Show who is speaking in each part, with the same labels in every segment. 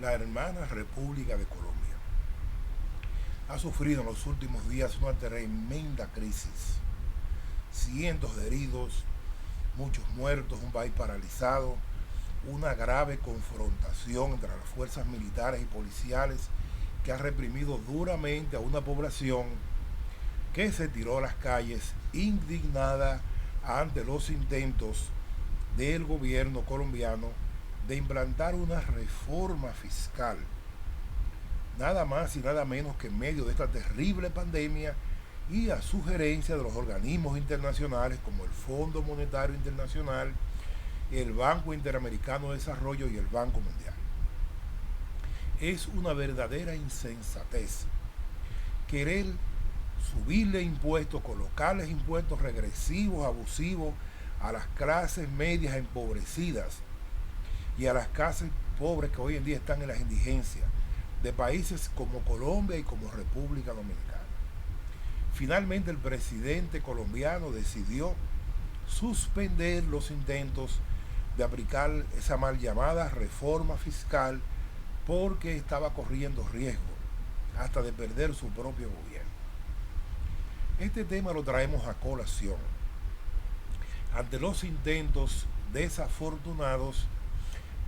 Speaker 1: La hermana República de Colombia ha sufrido en los últimos días una tremenda crisis. Cientos de heridos, muchos muertos, un país paralizado, una grave confrontación entre las fuerzas militares y policiales que ha reprimido duramente a una población que se tiró a las calles indignada ante los intentos del gobierno colombiano de implantar una reforma fiscal, nada más y nada menos que en medio de esta terrible pandemia y a sugerencia de los organismos internacionales como el Fondo Monetario Internacional, el Banco Interamericano de Desarrollo y el Banco Mundial. Es una verdadera insensatez querer subirle impuestos, colocarles impuestos regresivos, abusivos a las clases medias empobrecidas y a las clases pobres que hoy en día están en las indigencias de países como Colombia y como República Dominicana. Finalmente el presidente colombiano decidió suspender los intentos de aplicar esa mal llamada reforma fiscal porque estaba corriendo riesgo hasta de perder su propio gobierno. Este tema lo traemos a colación ante los intentos desafortunados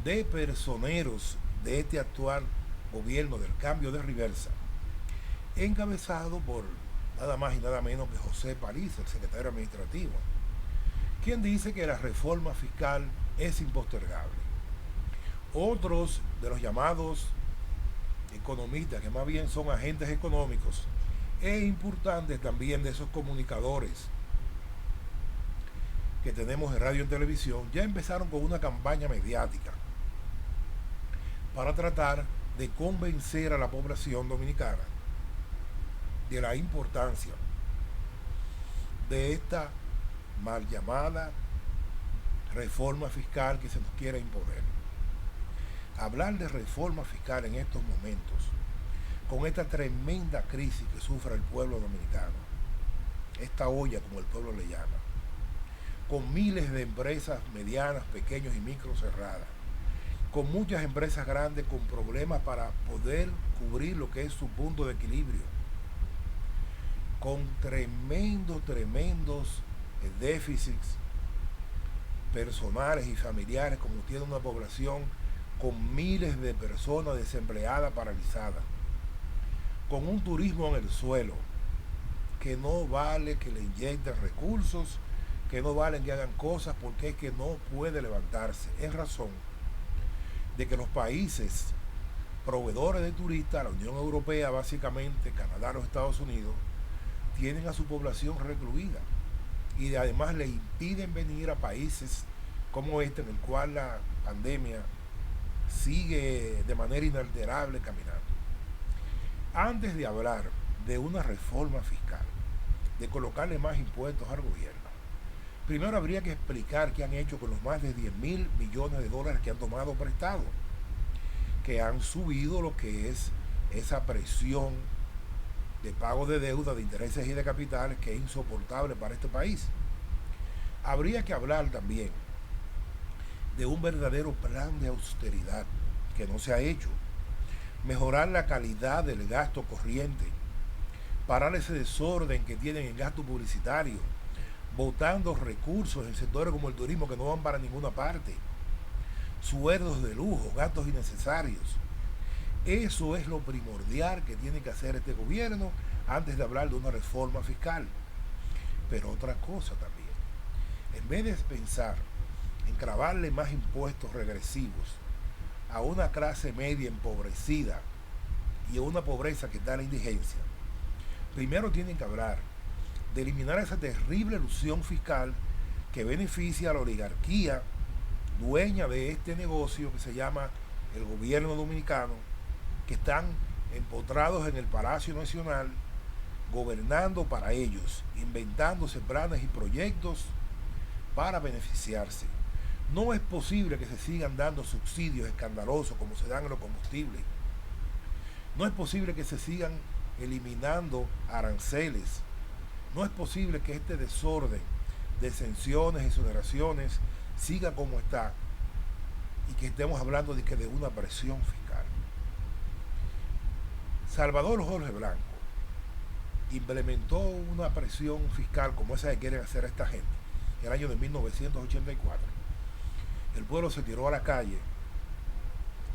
Speaker 1: de personeros de este actual gobierno del cambio de reversa, encabezado por nada más y nada menos que José Paliza, el secretario administrativo, quien dice que la reforma fiscal es impostergable. Otros de los llamados economistas, que más bien son agentes económicos, e importantes también de esos comunicadores que tenemos en radio y en televisión, ya empezaron con una campaña mediática para tratar de convencer a la población dominicana de la importancia de esta mal llamada reforma fiscal que se nos quiere imponer. Hablar de reforma fiscal en estos momentos, con esta tremenda crisis que sufre el pueblo dominicano, esta olla como el pueblo le llama, con miles de empresas medianas, pequeñas y micro cerradas, con muchas empresas grandes con problemas para poder cubrir lo que es su punto de equilibrio, con tremendos déficits personales y familiares, como tiene una población con miles de personas desempleadas, paralizadas, con un turismo en el suelo, que no vale que le inyecten recursos, que no valen que hagan cosas, porque es que no puede levantarse. Es razón de que los países proveedores de turistas, la Unión Europea básicamente, Canadá, los Estados Unidos, tienen a su población recluida y además le impiden venir a países como este, en el cual la pandemia sigue de manera inalterable caminando. Antes de hablar de una reforma fiscal, de colocarle más impuestos al gobierno, primero habría que explicar qué han hecho con los más de 10.000 millones de dólares que han tomado prestado, que han subido lo que es esa presión de pago de deuda, de intereses y de capitales que es insoportable para este país. Habría que hablar también de un verdadero plan de austeridad que no se ha hecho, mejorar la calidad del gasto corriente, parar ese desorden que tienen en gasto publicitario, botando recursos en sectores como el turismo que no van para ninguna parte, sueldos de lujo, gastos innecesarios. Eso es lo primordial que tiene que hacer este gobierno antes de hablar de una reforma fiscal. Pero otra cosa también, en vez de pensar en clavarle más impuestos regresivos a una clase media empobrecida y a una pobreza que está en la indigencia, primero tienen que hablar de eliminar esa terrible ilusión fiscal que beneficia a la oligarquía dueña de este negocio que se llama el gobierno dominicano, que están empotrados en el Palacio Nacional, gobernando para ellos, inventándose planes y proyectos para beneficiarse. No es posible que se sigan dando subsidios escandalosos como se dan en los combustibles. No es posible que se sigan eliminando aranceles. No es posible que este desorden de exenciones y exoneraciones siga como está y que estemos hablando de una presión fiscal. Salvador Jorge Blanco implementó una presión fiscal como esa que quieren hacer esta gente en el año de 1984. El pueblo se tiró a la calle,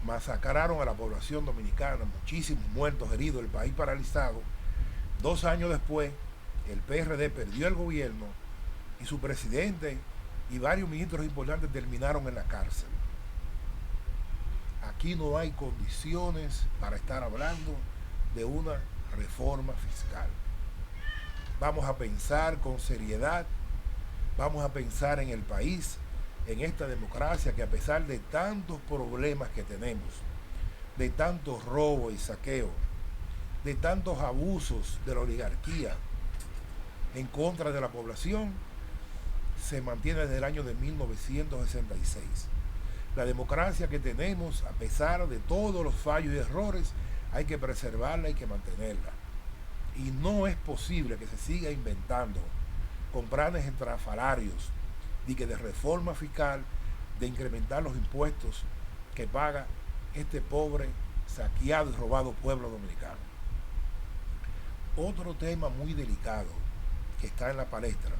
Speaker 1: masacraron a la población dominicana, muchísimos muertos, heridos, el país paralizado. 2 años después, el PRD perdió el gobierno y su presidente y varios ministros importantes terminaron en la cárcel. Aquí no hay condiciones para estar hablando de una reforma fiscal. Vamos a pensar con seriedad, vamos a pensar en el país, en esta democracia que a pesar de tantos problemas que tenemos, de tantos robos y saqueos, de tantos abusos de la oligarquía en contra de la población, se mantiene desde el año de 1966. La democracia que tenemos, a pesar de todos los fallos y errores, hay que preservarla, hay que mantenerla. Y no es posible que se siga inventando con planes estrafalarios de reforma fiscal, de incrementar los impuestos que paga este pobre, saqueado y robado pueblo dominicano. Otro tema muy delicado que está en la palestra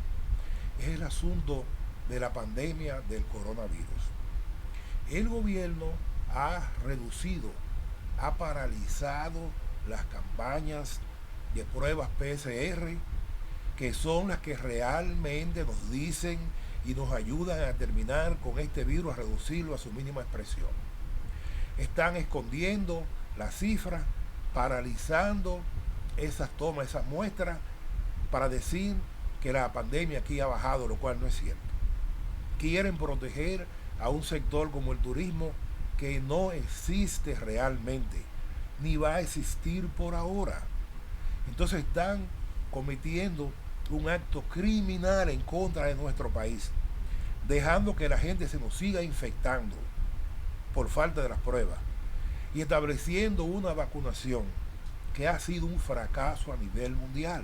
Speaker 1: es el asunto de la pandemia del coronavirus. El gobierno ha reducido, ha paralizado las campañas de pruebas PCR, que son las que realmente nos dicen y nos ayudan a terminar con este virus, a reducirlo a su mínima expresión. Están escondiendo las cifras, paralizando esas tomas, esas muestras, para decir que la pandemia aquí ha bajado, lo cual no es cierto. Quieren proteger a un sector como el turismo que no existe realmente, ni va a existir por ahora. Entonces están cometiendo un acto criminal en contra de nuestro país, dejando que la gente se nos siga infectando por falta de las pruebas y estableciendo una vacunación que ha sido un fracaso a nivel mundial.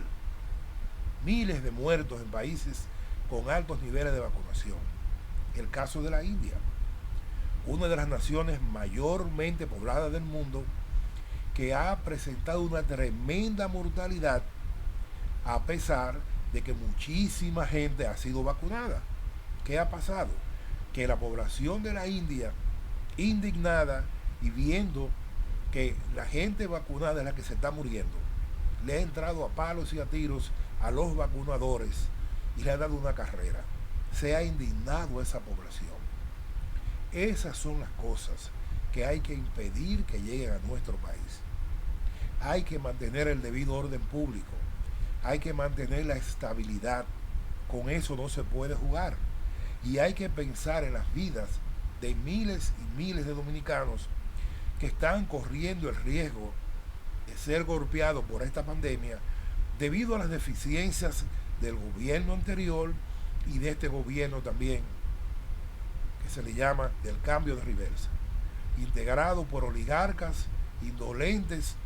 Speaker 1: Miles de muertos en países con altos niveles de vacunación. El caso de la India, una de las naciones mayormente pobladas del mundo, que ha presentado una tremenda mortalidad a pesar de que muchísima gente ha sido vacunada. ¿Qué ha pasado? Que la población de la India, indignada y viendo que la gente vacunada es la que se está muriendo, le ha entrado a palos y a tiros a los vacunadores y le ha dado una carrera. Se ha indignado esa población. Esas son las cosas que hay que impedir que lleguen a nuestro país. Hay que mantener el debido orden público. Hay que mantener la estabilidad. Con eso no se puede jugar. Y hay que pensar en las vidas de miles y miles de dominicanos que están corriendo el riesgo de ser golpeados por esta pandemia debido a las deficiencias del gobierno anterior y de este gobierno también, que se le llama del cambio de reversa, integrado por oligarcas indolentes,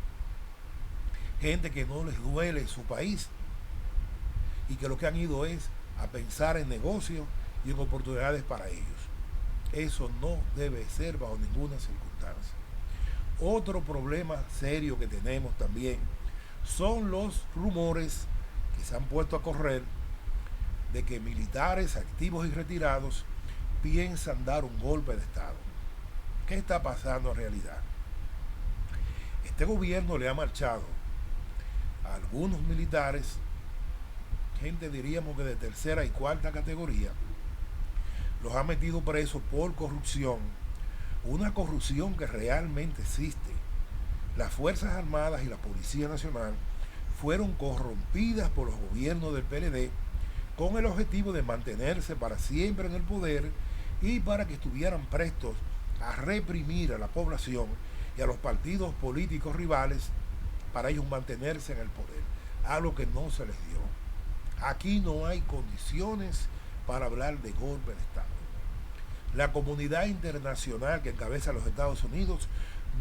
Speaker 1: gente que no les duele su país y que lo que han ido es a pensar en negocios y en oportunidades para ellos. Eso no debe ser bajo ninguna circunstancia. Otro problema serio que tenemos también son los rumores que se han puesto a correr de que militares activos y retirados piensan dar un golpe de Estado. ¿Qué está pasando en realidad? Este gobierno le ha marchado a algunos militares, gente diríamos que de tercera y cuarta categoría, los ha metido presos por corrupción, una corrupción que realmente existe. Las Fuerzas Armadas y la Policía Nacional fueron corrompidas por los gobiernos del PLD con el objetivo de mantenerse para siempre en el poder y para que estuvieran prestos a reprimir a la población y a los partidos políticos rivales para ellos mantenerse en el poder, algo que no se les dio. Aquí no hay condiciones para hablar de golpe de Estado. La comunidad internacional que encabeza los Estados Unidos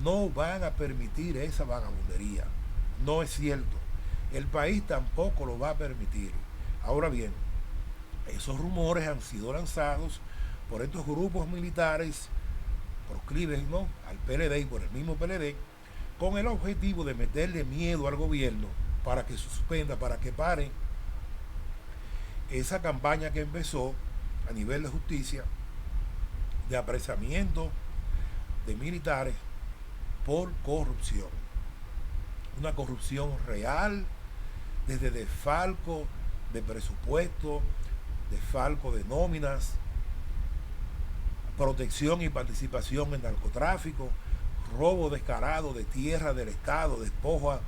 Speaker 1: no van a permitir esa vagabundería. No es cierto. El país tampoco lo va a permitir. Ahora bien, esos rumores han sido lanzados por estos grupos militares proclives, ¿no?, al PLD y por el mismo PLD, con el objetivo de meterle miedo al gobierno para que suspenda, para que pare esa campaña que empezó a nivel de justicia de apresamiento de militares por corrupción. Una corrupción real, desde desfalco de presupuesto, desfalco de nóminas, protección y participación en narcotráfico, robo descarado de tierra del Estado, despojo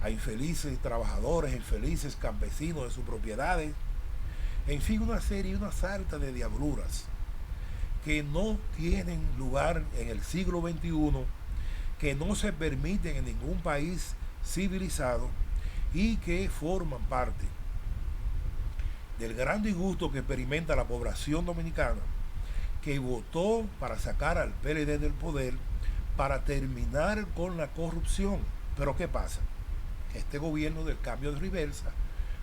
Speaker 1: a infelices trabajadores, infelices campesinos de sus propiedades, en fin, una sarta de diabluras que no tienen lugar en el siglo XXI, que no se permiten en ningún país civilizado y que forman parte del gran disgusto que experimenta la población dominicana, que votó para sacar al PLD del poder, para terminar con la corrupción. Pero ¿qué pasa? Este gobierno del cambio de reversa,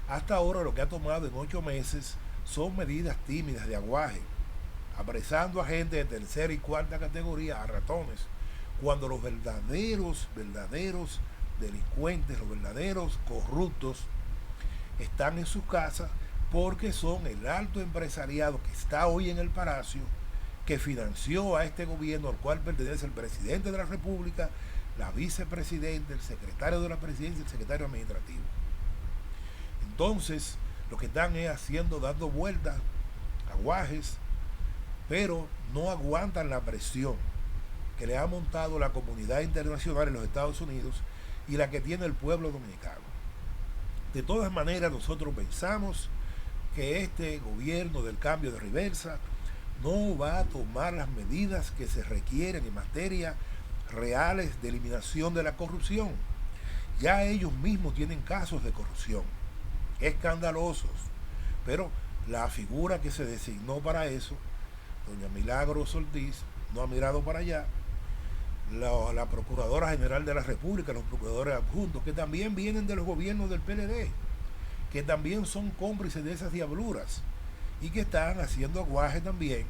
Speaker 1: hasta ahora lo que ha tomado en 8 meses son medidas tímidas de aguaje, apresando a gente de tercera y cuarta categoría, a ratones, cuando los verdaderos delincuentes, los verdaderos corruptos, están en sus casas, porque son el alto empresariado que está hoy en el Palacio, que financió a este gobierno al cual pertenece el presidente de la República, la vicepresidenta, el secretario de la presidencia, el secretario administrativo. Entonces, lo que están es dando vueltas, aguajes, pero no aguantan la presión que le ha montado la comunidad internacional en los Estados Unidos y la que tiene el pueblo dominicano. De todas maneras, nosotros pensamos que este gobierno del cambio de reversa no va a tomar las medidas que se requieren en materia reales de eliminación de la corrupción. Ya ellos mismos tienen casos de corrupción escandalosos, pero la figura que se designó para eso, doña Milagros Ortiz, no ha mirado para allá. La Procuradora General de la República, los procuradores adjuntos, que también vienen de los gobiernos del PLD, que también son cómplices de esas diabluras y que están haciendo aguaje también,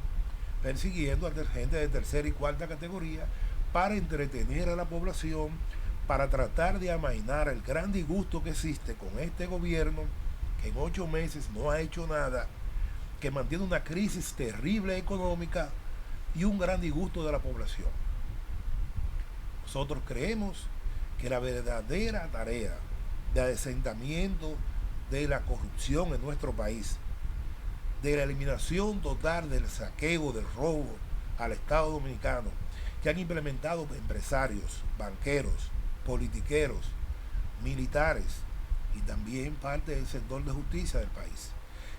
Speaker 1: persiguiendo a gente de tercera y cuarta categoría para entretener a la población, para tratar de amainar el gran disgusto que existe con este gobierno, que en 8 meses no ha hecho nada, que mantiene una crisis terrible económica y un gran disgusto de la población. Nosotros creemos que la verdadera tarea de asentamiento de la corrupción en nuestro país, de la eliminación total del saqueo, del robo al Estado dominicano, que han implementado empresarios, banqueros, politiqueros, militares y también parte del sector de justicia del país.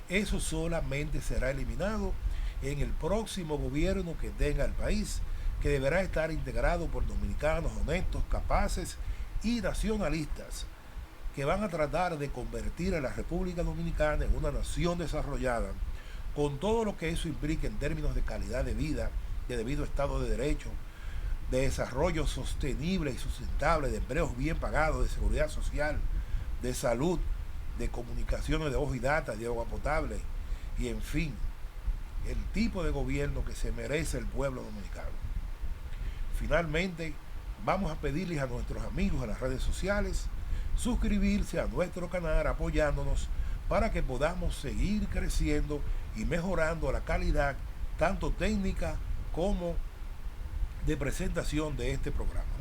Speaker 1: Eso solamente será eliminado en el próximo gobierno que tenga el país, que deberá estar integrado por dominicanos honestos, capaces y nacionalistas, que van a tratar de convertir a la República Dominicana en una nación desarrollada, con todo lo que eso implica en términos de calidad de vida, de debido Estado de Derecho, de desarrollo sostenible y sustentable, de empleos bien pagados, de seguridad social, de salud, de comunicaciones de voz y data, de agua potable, y en fin, el tipo de gobierno que se merece el pueblo dominicano. Finalmente, vamos a pedirles a nuestros amigos en las redes sociales suscribirse a nuestro canal apoyándonos para que podamos seguir creciendo y mejorando la calidad tanto técnica como de presentación de este programa.